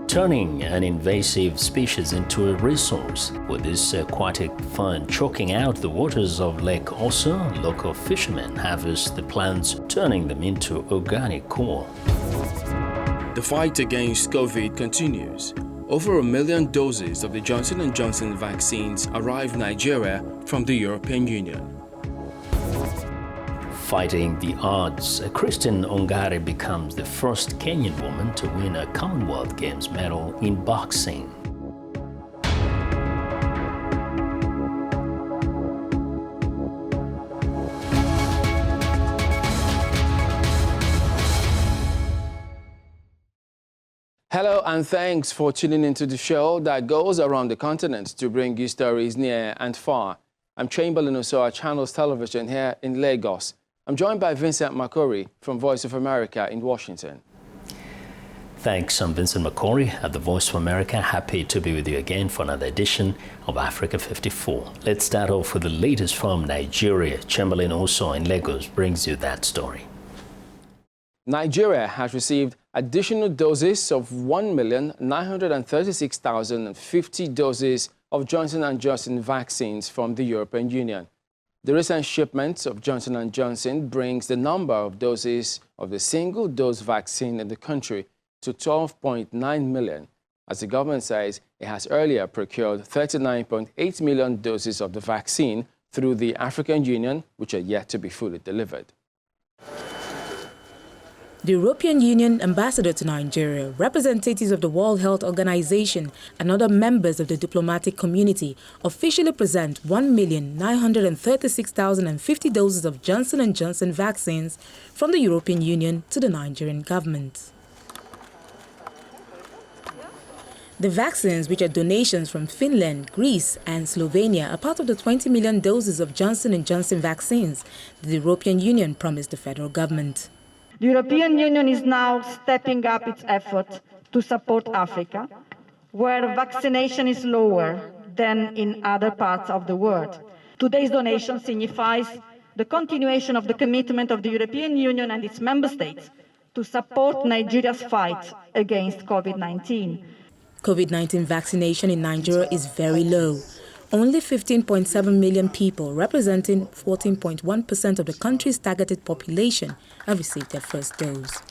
turning an invasive species into a resource. With this aquatic fern choking out the waters of Lake Osa, local fishermen harvest the plants, turning them into organic coal. The fight against COVID continues. Over 1 million doses of the Johnson & Johnson vaccines arrived Nigeria from the European Union. Fighting the odds, Christine Ongare becomes the first Kenyan woman to win a Commonwealth Games medal in boxing. Hello and thanks for tuning into the show that goes around the continent to bring you stories near and far. I'm Chamberlain Osoa, Channels Television here in Lagos. I'm joined by Vincent Makori from Voice of America in Washington. Thanks, I'm Vincent Makori at the Voice of America. Happy to be with you again for another edition of Africa 54. Let's start off with the latest from Nigeria. Chamberlain Osoa in Lagos brings you that story. Nigeria has received additional doses of 1,936,050 doses of Johnson & Johnson vaccines from the European Union. The recent shipment of Johnson & Johnson brings the number of doses of the single-dose vaccine in the country to 12.9 million, as the government says it has earlier procured 39.8 million doses of the vaccine through the African Union, which are yet to be fully delivered. The European Union ambassador to Nigeria, representatives of the World Health Organization and other members of the diplomatic community officially present 1,936,050 doses of Johnson & Johnson vaccines from the European Union to the Nigerian government. The vaccines, which are donations from Finland, Greece and Slovenia, are part of the 20 million doses of Johnson & Johnson vaccines that the European Union promised the federal government. The European Union is now stepping up its effort to support Africa, where vaccination is lower than in other parts of the world. Today's donation signifies the continuation of the commitment of the European Union and its member states to support Nigeria's fight against COVID-19. COVID-19 vaccination in Nigeria is very low. Only 15.7 million people, representing 14.1% of the country's targeted population, have received their first dose.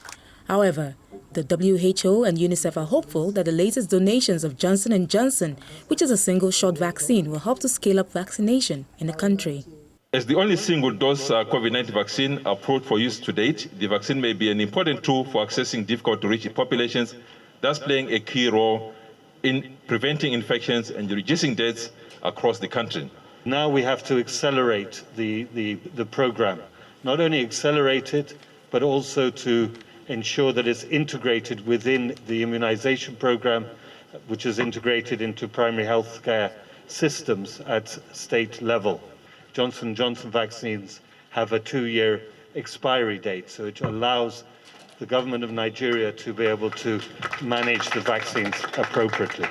However, the WHO and UNICEF are hopeful that the latest donations of Johnson & Johnson, which is a single-shot vaccine, will help to scale up vaccination in the country. As the only single-dose COVID-19 vaccine approved for use to date, the vaccine may be an important tool for accessing difficult-to-reach populations, thus playing a key role in preventing infections and reducing deaths across the country. Now we have to accelerate the program. Not only accelerate it, but also to ensure that it's integrated within the immunization program, which is integrated into primary health care systems at state level. Johnson & Johnson vaccines have a 2-year expiry date, so it allows the government of Nigeria to be able to manage the vaccines appropriately.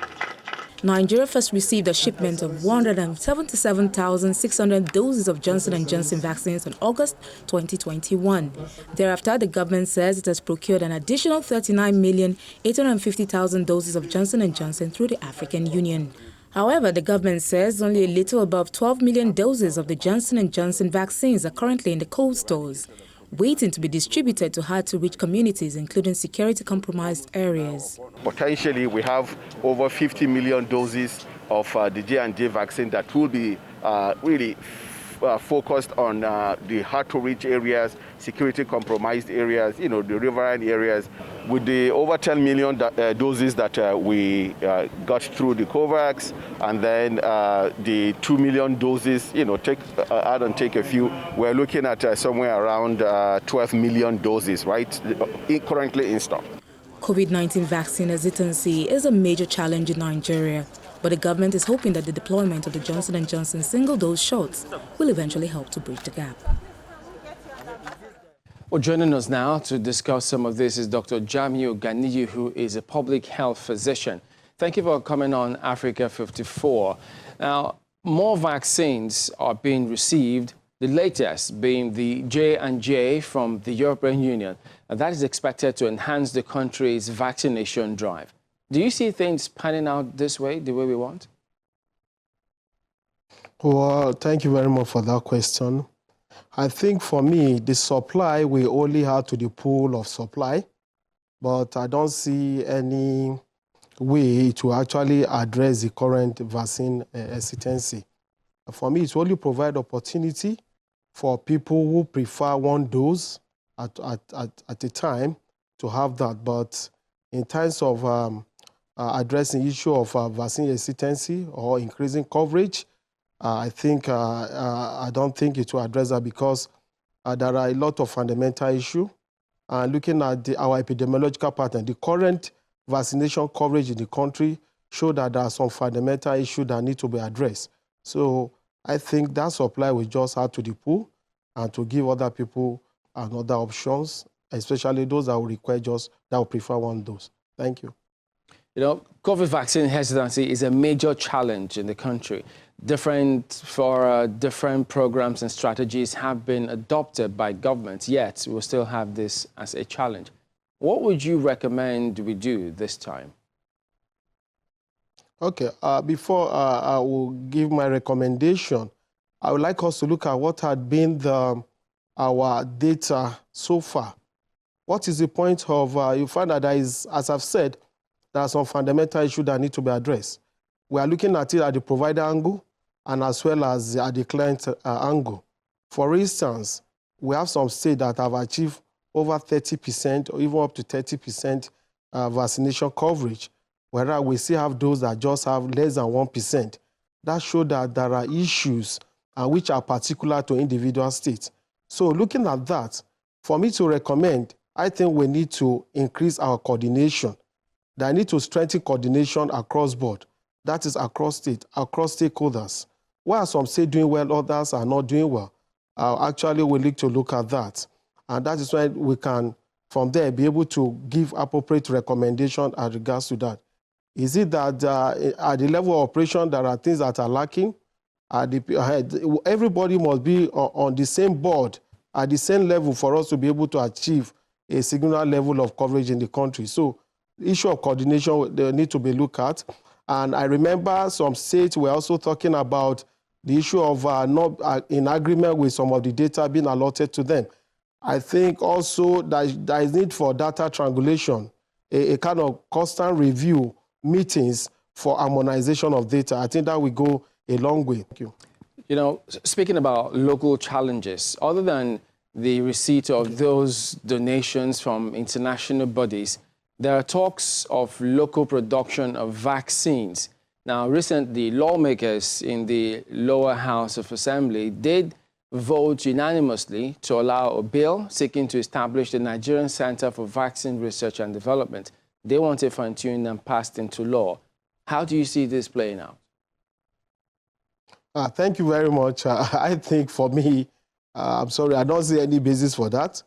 Nigeria first received a shipment of 177,600 doses of Johnson & Johnson vaccines in August 2021. Thereafter, the government says it has procured an additional 39,850,000 doses of Johnson & Johnson through the African Union. However, the government says only a little above 12 million doses of the Johnson & Johnson vaccines are currently in the cold stores, waiting to be distributed to hard-to-reach communities, including security-compromised areas. Potentially, we have over 50 million doses of the J&J vaccine that will be really focused on the hard-to-reach areas, security-compromised areas, the riverine areas. With the over 10 million doses that we got through the COVAX, and then the 2 million doses, add and take a few, we're looking at somewhere around 12 million doses, right, currently in stock. COVID-19 vaccine hesitancy is a major challenge in Nigeria, but the government is hoping that the deployment of the Johnson & Johnson single-dose shots will eventually help to bridge the gap. Well, joining us now to discuss some of this is Dr. Jamiu Ganiyu, who is a public health physician. Thank you for coming on Africa 54. Now, more vaccines are being received, the latest being the J&J from the European Union, and that is expected to enhance the country's vaccination drive. Do you see things panning out this way, the way we want? Well, thank you very much for that question. I think for me, the supply will only add to the pool of supply, but I don't see any way to actually address the current vaccine hesitancy. For me, it will only provide opportunity for people who prefer one dose at a time to have that. But in terms of addressing the issue of vaccine hesitancy or increasing coverage, I don't think it will address that because there are a lot of fundamental issues. Looking at our epidemiological pattern, the current vaccination coverage in the country show that there are some fundamental issues that need to be addressed. So I think that supply will just add to the pool and to give other people other options, especially those that will require that will prefer one dose. Thank you. You know, COVID vaccine hesitancy is a major challenge in the country. Different programs and strategies have been adopted by governments, yet we still have this as a challenge. What would you recommend we do this time? Okay, before I will give my recommendation, I would like us to look at what had been our data so far. What is the point of, you find that there is, as I've said, there are some fundamental issues that need to be addressed. We are looking at it at the provider angle and as well as at the client angle. For instance, we have some states that have achieved over 30% or even up to 30% vaccination coverage, whereas we still have those that just have less than 1%. That shows that there are issues which are particular to individual states. So looking at that, for me to recommend, I think we need to increase our coordination. They need to strengthen coordination across board. That is across states, across stakeholders. Why are some states doing well, others are not doing well? Actually, we need to look at that. And that is why we can, from there, be able to give appropriate recommendation as regards to that. Is it that at the level of operation, there are things that are lacking? Everybody must be on the same board, at the same level for us to be able to achieve a signal level of coverage in the country. So the issue of coordination, they need to be looked at. And I remember some states were also talking about the issue of not in agreement with some of the data being allotted to them. I think also that there is need for data triangulation, a kind of constant review meetings for harmonization of data. I think that will go a long way. Thank you. You know, speaking about local challenges, other than the receipt of those donations from international bodies, there are talks of local production of vaccines. Now, recently, lawmakers in the lower house of assembly did vote unanimously to allow a bill seeking to establish the Nigerian Center for Vaccine Research and Development. They want it fine-tuned and passed into law. How do you see this playing out? Thank you very much. I think for me, I'm sorry, I don't see any basis for that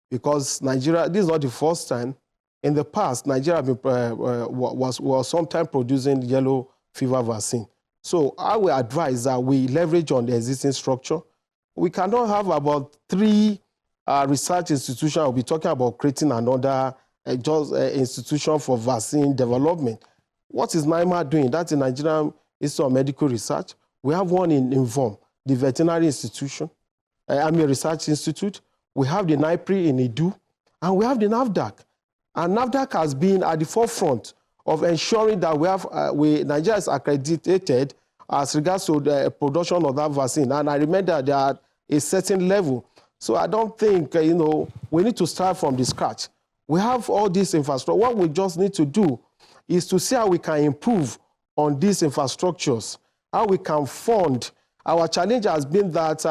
because Nigeria, this is not the first time. In the past, Nigeria was sometimes producing yellow fever vaccine. So I will advise that we leverage on the existing structure. We cannot have about 3 research institutions. We'll be talking about creating another institution for vaccine development. What is NIMA doing? That's the Nigerian Institute of Medical Research. We have one in Inform, the Veterinary Institution, Army Research Institute. We have the NIPRI in Edu, and we have the NAFDAC. And NAFDAC has been at the forefront of ensuring that Nigeria is accredited as regards to the production of that vaccine. And I remember they are at a certain level. So I don't think, we need to start from the scratch. We have all this infrastructure. What we just need to do is to see how we can improve on these infrastructures, how we can fund. Our challenge has been that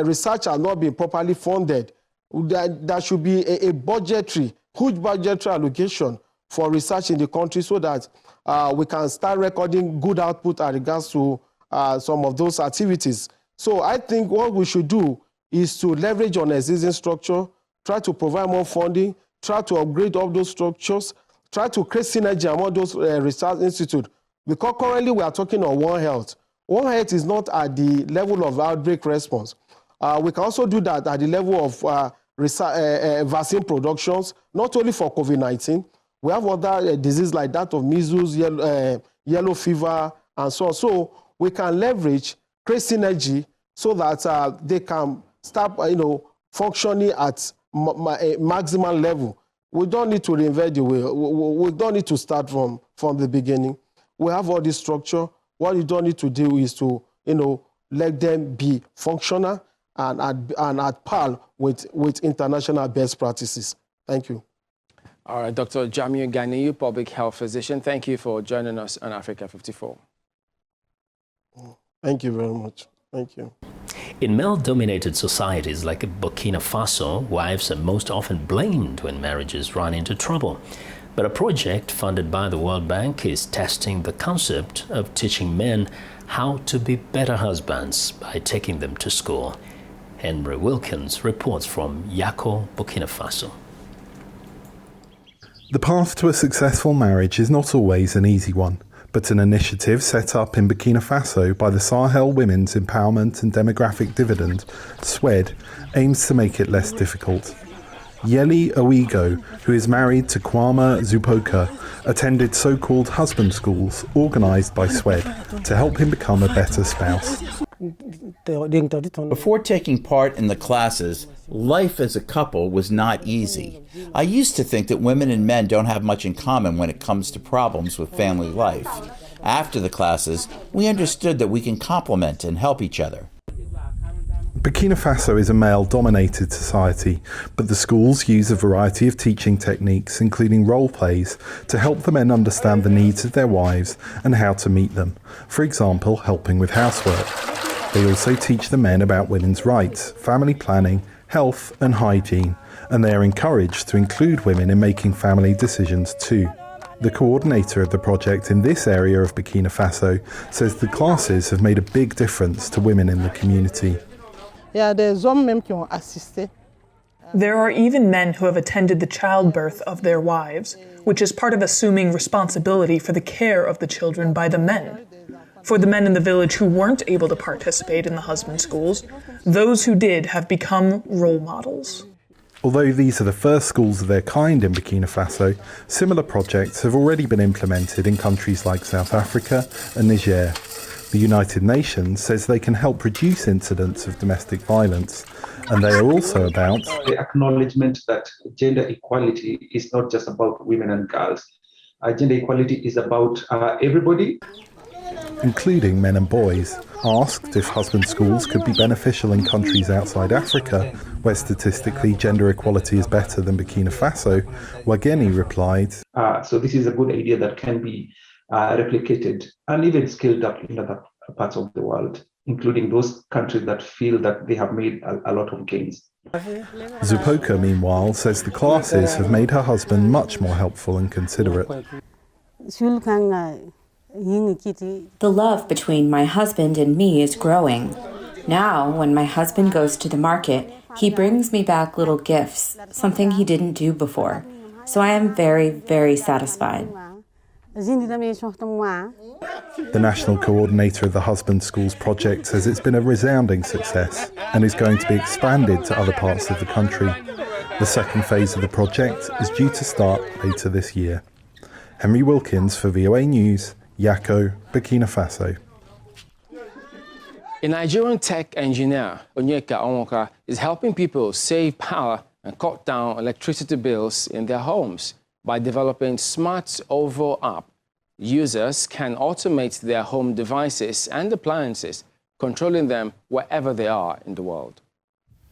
research has not been properly funded. There should be a huge budgetary allocation for research in the country so that we can start recording good output as regards to some of those activities. So I think what we should do is to leverage on existing structure, try to provide more funding, try to upgrade all those structures, try to create synergy among those research institutes. Because currently we are talking on One Health. One Health is not at the level of outbreak response. We can also do that at the level of vaccine productions, not only for COVID-19, We have other diseases like that of measles, yellow fever, and so on. So we can leverage, create synergy so that they can start, functioning at maximum level. We don't need to reinvent the wheel. We don't need to start from the beginning. We have all this structure. What you don't need to do is to, let them be functional and at par with international best practices. Thank you. All right, Dr. Jamiu Ganiyu, public health physician, thank you for joining us on Africa 54. Thank you very much. Thank you. In male-dominated societies like Burkina Faso, wives are most often blamed when marriages run into trouble. But a project funded by the World Bank is testing the concept of teaching men how to be better husbands by taking them to school. Henry Wilkins reports from Yako, Burkina Faso. The path to a successful marriage is not always an easy one, but an initiative set up in Burkina Faso by the Sahel Women's Empowerment and Demographic Dividend, SWED, aims to make it less difficult. Yeli Owigo, who is married to Kwame Zupoka, attended so-called husband schools organised by SWED to help him become a better spouse. Before taking part in the classes, life as a couple was not easy. I used to think that women and men don't have much in common when it comes to problems with family life. After the classes, we understood that we can complement and help each other. Burkina Faso is a male-dominated society, but the schools use a variety of teaching techniques, including role plays, to help the men understand the needs of their wives and how to meet them. For example, helping with housework. They also teach the men about women's rights, family planning, health and hygiene, and they are encouraged to include women in making family decisions too. The coordinator of the project in this area of Burkina Faso says the classes have made a big difference to women in the community. There are even men who have attended the childbirth of their wives, which is part of assuming responsibility for the care of the children by the men. For the men in the village who weren't able to participate in the husband schools, those who did have become role models. Although these are the first schools of their kind in Burkina Faso, similar projects have already been implemented in countries like South Africa and Niger. The United Nations says they can help reduce incidents of domestic violence, and they are also about the acknowledgement that gender equality is not just about women and girls. Gender equality is about everybody, including men and boys. Asked if husband schools could be beneficial in countries outside Africa, where statistically gender equality is better than Burkina Faso, Wageni replied, so this is a good idea that can be replicated and even scaled up in other parts of the world, including those countries that feel that they have made a lot of gains. Zupoka, meanwhile, says the classes have made her husband much more helpful and considerate. The love between my husband and me is growing. Now, when my husband goes to the market, he brings me back little gifts, something he didn't do before. So I am very, very satisfied. The national coordinator of the Husband Schools project says it's been a resounding success and is going to be expanded to other parts of the country. The second phase of the project is due to start later this year. Henry Wilkins for VOA News, Yako, Burkina Faso. A Nigerian tech engineer, Onyeka Onwoka, is helping people save power and cut down electricity bills in their homes by developing Smart OVO app. Users can automate their home devices and appliances, controlling them wherever they are in the world.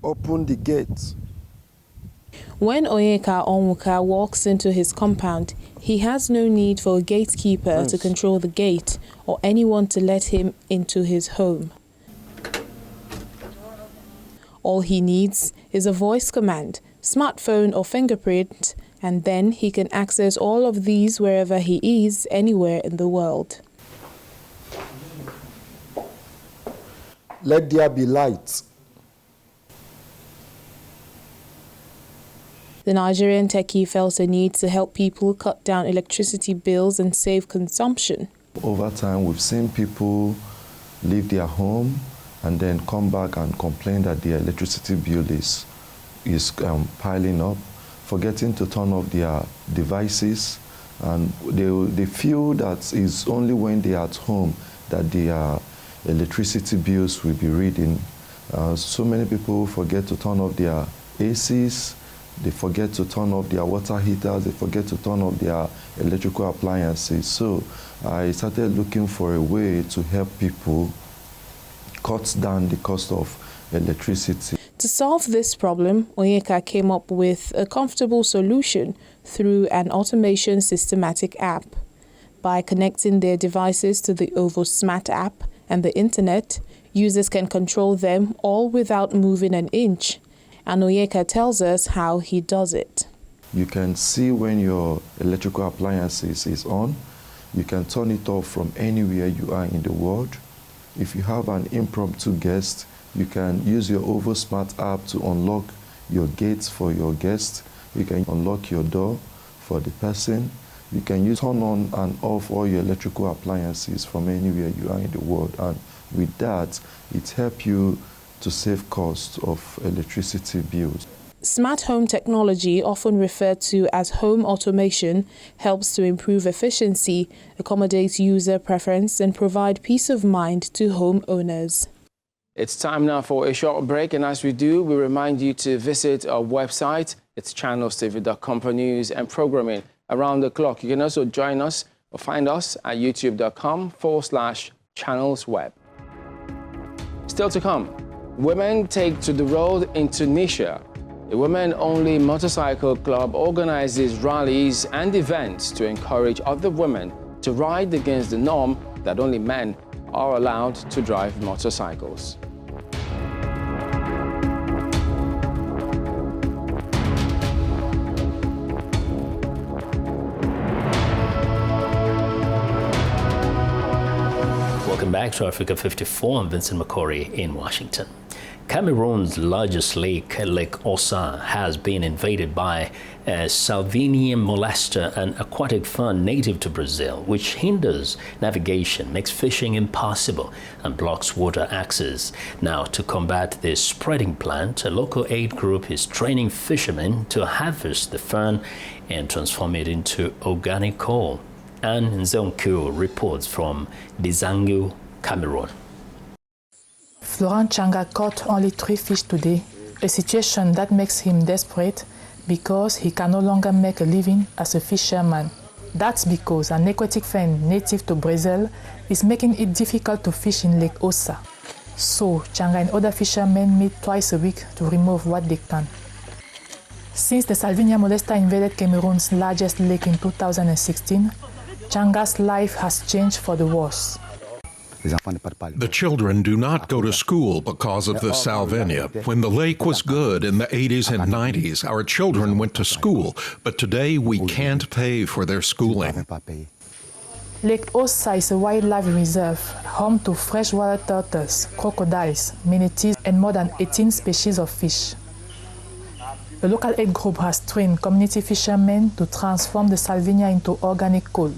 Open the gate. When Onyeka Onwoka walks into his compound, he has no need for a gatekeeper to control the gate or anyone to let him into his home. All he needs is a voice command, smartphone or fingerprint, and then he can access all of these wherever he is, anywhere in the world. Let there be light. The Nigerian techie felt a need to help people cut down electricity bills and save consumption. Over time, we've seen people leave their home and then come back and complain that their electricity bill is piling up. forgetting to turn off their devices, and they feel that it's only when they are at home that their electricity bills will be reading. So many people forget to turn off their ACs, they forget to turn off their water heaters, they forget to turn off their electrical appliances. So I started looking for a way to help people cut down the cost of electricity. To solve this problem, Onyeka came up with a comfortable solution through an automation systematic app. By connecting their devices to the OVO Smart app and the internet, users can control them all without moving an inch. And Onyeka tells us how he does it. You can see when your electrical appliances is on. You can turn it off from anywhere you are in the world. If you have an impromptu guest, you can use your OVO Smart app to unlock your gates for your guest. You can unlock your door for the person. You can turn on and off all your electrical appliances from anywhere you are in the world. And with that, it helps you to save costs of electricity bills. Smart home technology, often referred to as home automation, helps to improve efficiency, accommodate user preference, and provide peace of mind to homeowners. It's time now for a short break, and as we do, we remind you to visit our website. It's channelstv.com for news and programming around the clock. You can also join us or find us at youtube.com/channelsweb. Still to come, women take to the road in Tunisia. A women-only motorcycle club organizes rallies and events to encourage other women to ride against the norm that only men are allowed to drive motorcycles. Welcome back to Africa 54. I'm Vincent McCory in Washington. Cameroon's largest lake, Lake Ossa, has been invaded by a Salvinian molester, an aquatic fern native to Brazil, which hinders navigation, makes fishing impossible, and blocks water access. Now, to combat this spreading plant, a local aid group is training fishermen to harvest the fern and transform it into organic coal. Anne Nzonkyo reports from Dizangu, Cameroon. Florent Changa caught only 3 fish today, a situation that makes him desperate because he can no longer make a living as a fisherman. That's because an aquatic fern native to Brazil is making it difficult to fish in Lake Ossa. So Changa and other fishermen meet twice a week to remove what they can. Since the Salvinia molester invaded Cameroon's largest lake in 2016, Changa's life has changed for the worse. The children do not go to school because of the Salvinia. When the lake was good in the 80s and 90s, our children went to school, but today we can't pay for their schooling. Lake Ossa is a wildlife reserve, home to freshwater turtles, crocodiles, manatees, and more than 18 species of fish. The local aid group has trained community fishermen to transform the Salvinia into organic coal.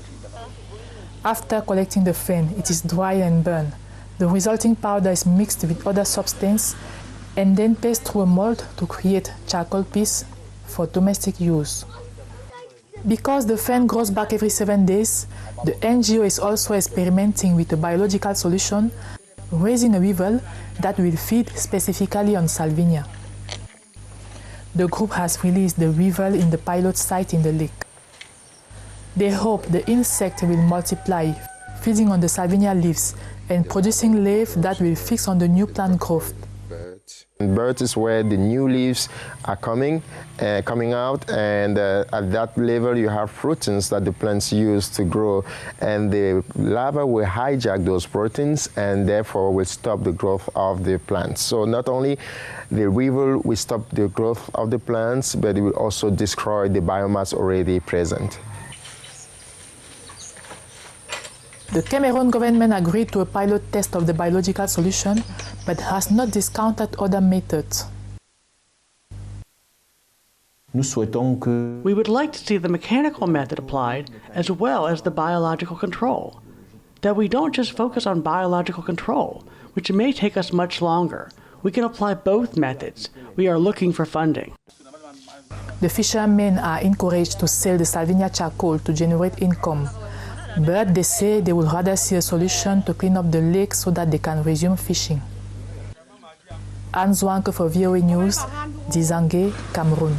After collecting the fern, it is dried and burned. The resulting powder is mixed with other substances and then passed through a mold to create charcoal piece for domestic use. Because the fern grows back every 7 days, the NGO is also experimenting with a biological solution, raising a weevil that will feed specifically on Salvinia. The group has released the weevil in the pilot site in the lake. They hope the insect will multiply, feeding on the Salvinia leaves and producing leaf that will fix on the new plant growth. Birth is where the new leaves are coming out, and at that level you have proteins that the plants use to grow, and the larva will hijack those proteins and therefore will stop the growth of the plants. So not only the weevil will stop the growth of the plants, but it will also destroy the biomass already present. The Cameroon government agreed to a pilot test of the biological solution, but has not discounted other methods. We would like to see the mechanical method applied as well as the biological control. That we don't just focus on biological control, which may take us much longer. We can apply both methods. We are looking for funding. The fishermen are encouraged to sell the salvinia charcoal to generate income, but they say they would rather see a solution to clean up the lake so that they can resume fishing. Anne Zwanke for VOA News, Dizangue, Cameroon.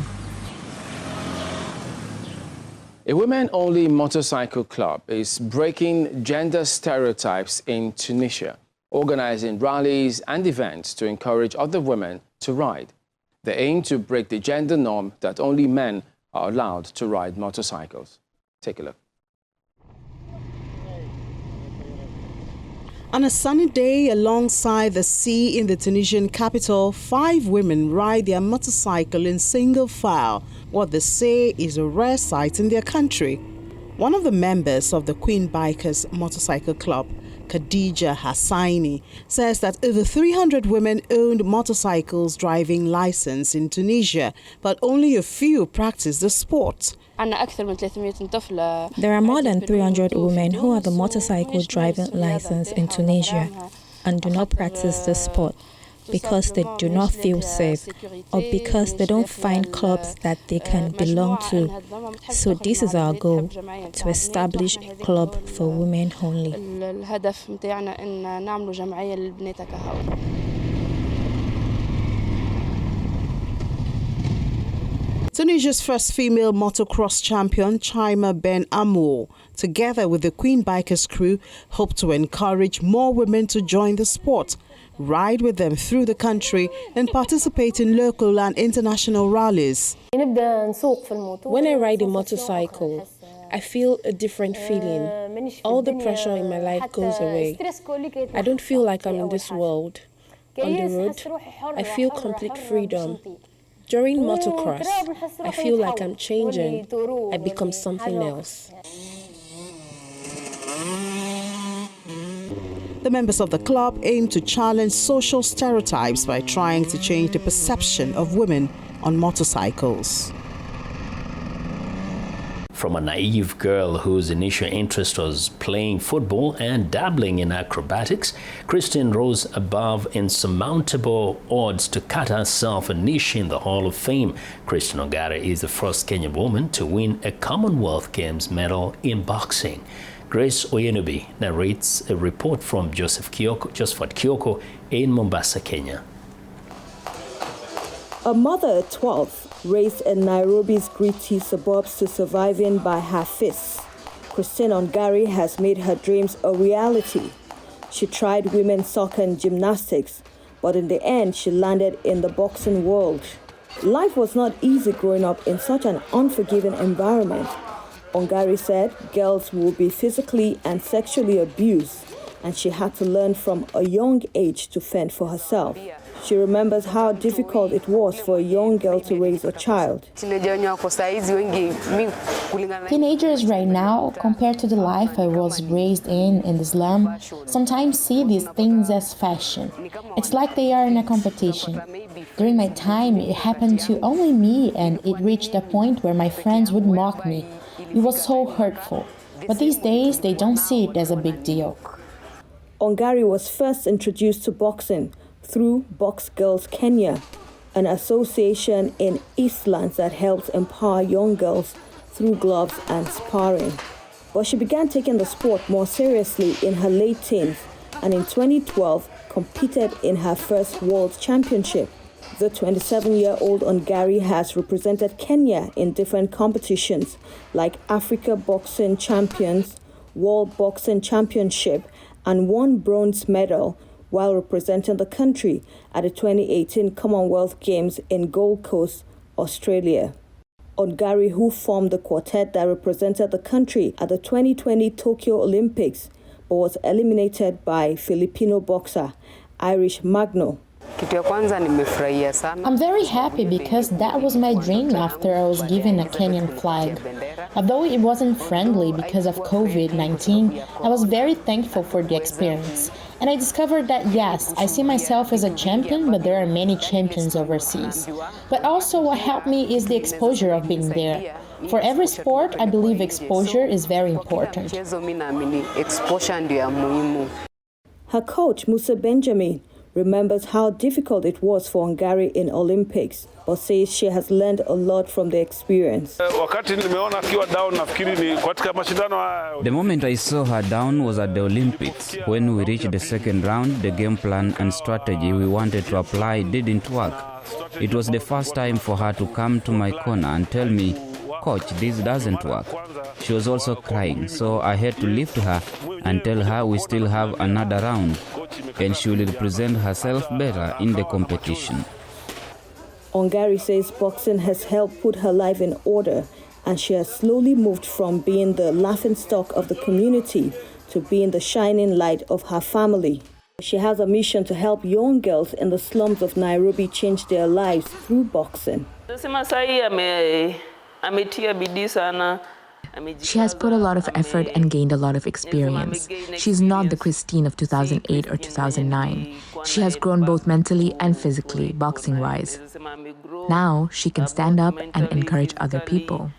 A women-only motorcycle club is breaking gender stereotypes in Tunisia, organizing rallies and events to encourage other women to ride. They aim to break the gender norm that only men are allowed to ride motorcycles. Take a look. On a sunny day alongside the sea in the Tunisian capital, 5 women ride their motorcycle in single file, what they say is a rare sight in their country. One of the members of the Queen Bikers Motorcycle Club, Khadija Hassaini, says that over 300 women owned motorcycles driving license in Tunisia, but only a few practice the sport. There are more than 300 women who have a motorcycle driving license in Tunisia and do not practice the sport because they do not feel safe or because they don't find clubs that they can belong to. So this is our goal, to establish a club for women only. Tunisia's first female motocross champion, Chaima Ben Amour, together with the Queen Bikers crew, hope to encourage more women to join the sport, ride with them through the country and participate in local and international rallies. When I ride a motorcycle, I feel a different feeling. All the pressure in my life goes away. I don't feel like I'm in this world. On the road, I feel complete freedom. During motocross, I feel like I'm changing. I become something else. The members of the club aim to challenge social stereotypes by trying to change the perception of women on motorcycles. From a naive girl whose initial interest was playing football and dabbling in acrobatics, Christine rose above insurmountable odds to cut herself a niche in the Hall of Fame. Christine Ongare is the first Kenyan woman to win a Commonwealth Games medal in boxing. Grace Oyenubi narrates a report from Josephat Kioko in Mombasa, Kenya. A mother at 12 raised in Nairobi's gritty suburbs to surviving by her fists. Christine Ongare has made her dreams a reality. She tried women's soccer and gymnastics, but in the end she landed in the boxing world. Life was not easy growing up in such an unforgiving environment. Ongare said girls will be physically and sexually abused, and she had to learn from a young age to fend for herself. She remembers how difficult it was for a young girl to raise a child. Teenagers right now, compared to the life I was raised in the slum, sometimes see these things as fashion. It's like they are in a competition. During my time, it happened to only me, and it reached a point where my friends would mock me. It was so hurtful. But these days, they don't see it as a big deal. Ongare was first introduced to boxing through Box Girls Kenya, an association in Eastlands that helps empower young girls through gloves and sparring. But she began taking the sport more seriously in her late teens, and in 2012 competed in her first World Championship. The 27-year-old Ongare has represented Kenya in different competitions like Africa Boxing Champions, World Boxing Championship, and won bronze medal while representing the country at the 2018 Commonwealth Games in Gold Coast, Australia. Ongare, who formed the quartet that represented the country at the 2020 Tokyo Olympics, but was eliminated by Filipino boxer Irish Magno. I'm very happy because that was my dream after I was given a Kenyan flag. Although it wasn't friendly because of COVID-19, I was very thankful for the experience. And I discovered that, yes, I see myself as a champion, but there are many champions overseas. But also what helped me is the exposure of being there. For every sport, I believe exposure is very important. Her coach, Musa Benjamin, remembers how difficult it was for Hungary in Olympics, but says she has learned a lot from the experience. The moment I saw her down was at the Olympics. When we reached the second round, the game plan and strategy we wanted to apply didn't work. It was the first time for her to come to my corner and tell me, "Coach, this doesn't work." She was also crying, so I had to lift her and tell her we still have another round, and she will represent herself better in the competition. Hungary says boxing has helped put her life in order, and she has slowly moved from being the laughingstock of the community to being the shining light of her family. She has a mission to help young girls in the slums of Nairobi change their lives through boxing. She has put a lot of effort and gained a lot of experience. She's not the Christine of 2008 or 2009. She has grown both mentally and physically, boxing-wise. Now she can stand up and encourage other people.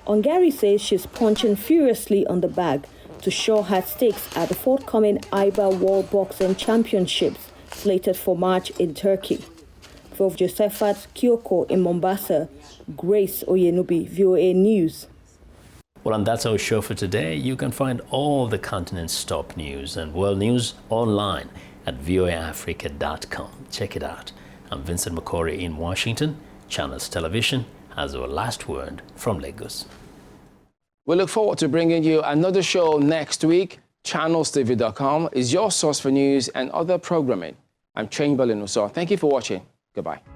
Hungary says she's punching furiously on the bag to show her stakes at the forthcoming IBA World Boxing Championships slated for March in Turkey. For Josephat Kioko in Mombasa, Grace Oyenubi, VOA News. Well, and that's our show for today. You can find all the continent's top news and world news online at voaafrica.com. Check it out. I'm Vincent McCory in Washington. Channels Television has our last word from Lagos. We look forward to bringing you another show next week. ChannelsTV.com is your source for news and other programming. I'm Chamberlain Uso. Thank you for watching. Goodbye.